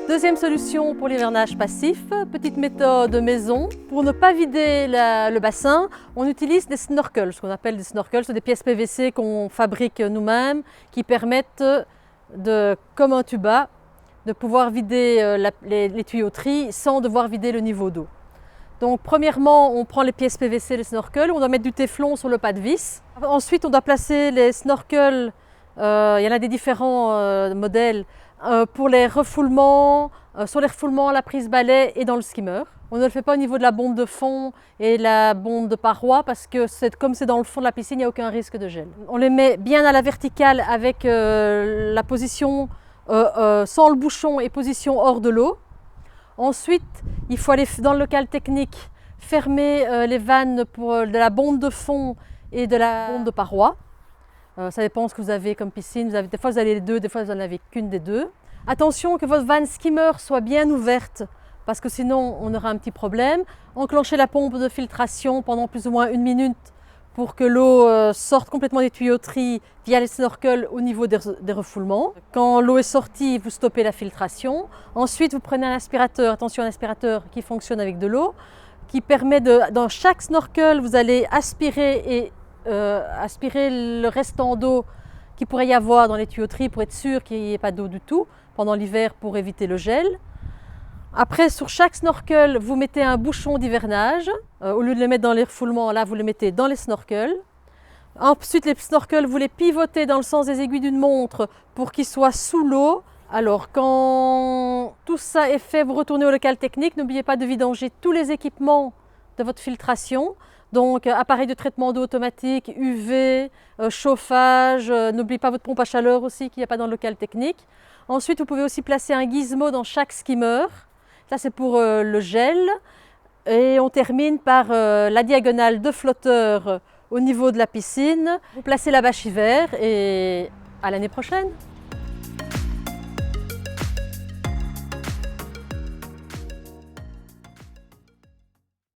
Deuxième solution pour l'hivernage passif, petite méthode maison. Pour ne pas vider le bassin, on utilise des snorkels, ce qu'on appelle des snorkels, c'est des pièces PVC qu'on fabrique nous-mêmes qui permettent, comme un tuba, de pouvoir vider les tuyauteries sans devoir vider le niveau d'eau. Donc premièrement, on prend les pièces PVC, les snorkels, on doit mettre du téflon sur le pas de vis. Ensuite, on doit placer les snorkels, il y en a des différents modèles, pour les refoulements, sur les refoulements, la prise balai et dans le skimmer. On ne le fait pas au niveau de la bonde de fond et la bonde de paroi parce que comme c'est dans le fond de la piscine, il n'y a aucun risque de gel. On les met bien à la verticale avec la position sans le bouchon et position hors de l'eau. Ensuite, il faut aller dans le local technique, fermer les vannes de la bonde de fond et de la bonde de paroi. Ça dépend de ce que vous avez comme piscine. Des fois, vous avez les deux, des fois, vous n'en avez qu'une des deux. Attention que votre vanne skimmer soit bien ouverte parce que sinon, on aura un petit problème. Enclenchez la pompe de filtration pendant plus ou moins 1 minute pour que l'eau sorte complètement des tuyauteries via les snorkels au niveau des refoulements. Quand l'eau est sortie, vous stoppez la filtration. Ensuite, vous prenez un aspirateur, attention, un aspirateur qui fonctionne avec de l'eau, qui permet dans chaque snorkel, vous allez aspirer le restant d'eau qu'il pourrait y avoir dans les tuyauteries pour être sûr qu'il n'y ait pas d'eau du tout pendant l'hiver pour éviter le gel. Après, sur chaque snorkel, vous mettez un bouchon d'hivernage. Au lieu de les mettre dans les refoulements, là, vous les mettez dans les snorkels. Ensuite, les snorkels, vous les pivotez dans le sens des aiguilles d'une montre pour qu'ils soient sous l'eau. Alors, quand tout ça est fait, vous retournez au local technique. N'oubliez pas de vidanger tous les équipements de votre filtration. Donc, appareil de traitement d'eau automatique, UV, chauffage. N'oubliez pas votre pompe à chaleur aussi qu'il n'y a pas dans le local technique. Ensuite, vous pouvez aussi placer un gizmo dans chaque skimmer. Ça, c'est pour le gel. Et on termine par la diagonale de flotteur au niveau de la piscine. Vous placez la bâche hiver et à l'année prochaine.